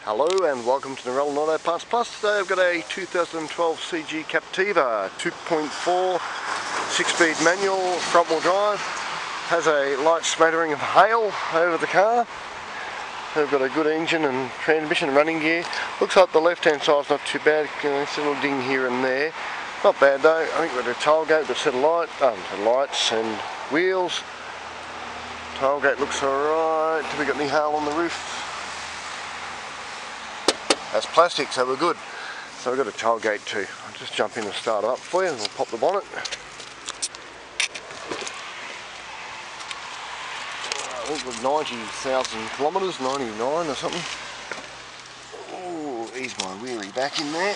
Hello and welcome to Narellan Auto Parts Plus. Today I've got a 2012 CG Captiva 2.4 6-speed manual, front wheel drive. Has a light smattering of hail over the car. I've got a good engine and transmission running gear. Looks like the left hand side's not too bad, it's a little ding here and there. Not bad though. I think we've got a tailgate with a set of lights and wheels. Tailgate looks alright. Have we got any hail on the roof? That's plastic, so we're good. So we've got a tailgate too. I'll just jump in and start it up for you and we'll pop the bonnet. I think we're 90,000 kilometres, 99 or something. Oh, ease my wheelie back in there.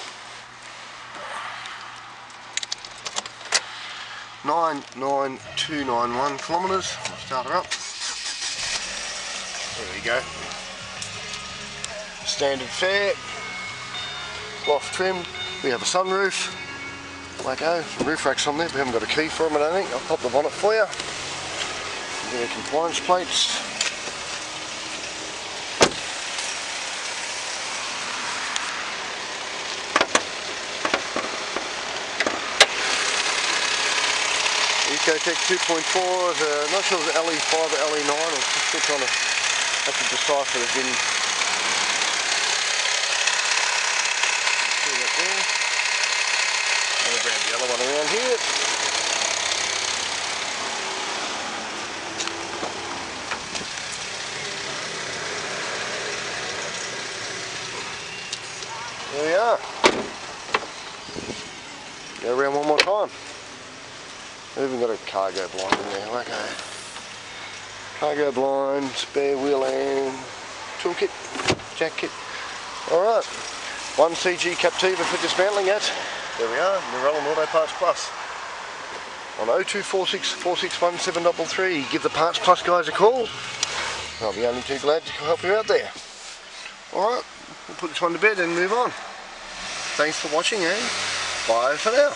99291 kilometres. I'll start her up. There we go. Standard fare, cloth trimmed. We have a sunroof, WAGON, some roof racks on there. We haven't got a key for them, I don't think. I'll pop the bonnet for you. Get our compliance plates. Ecotech 2.4, not sure if it's LE5 or LE9, or still trying to have to decipher the VIN. I'll grab the other one around here. There we are. Go around one more time. We've even got a cargo blind in there. Okay. Cargo blind, spare wheel and toolkit, jack kit. Alright. One CG Captiva for dismantling it. There we are, Narellan Auto Parts Plus. On 0246 461 733. Give the Parts Plus guys a call. I'll be only too glad to help you out there. Alright, we'll put this one to bed and move on. Thanks for watching and bye for now.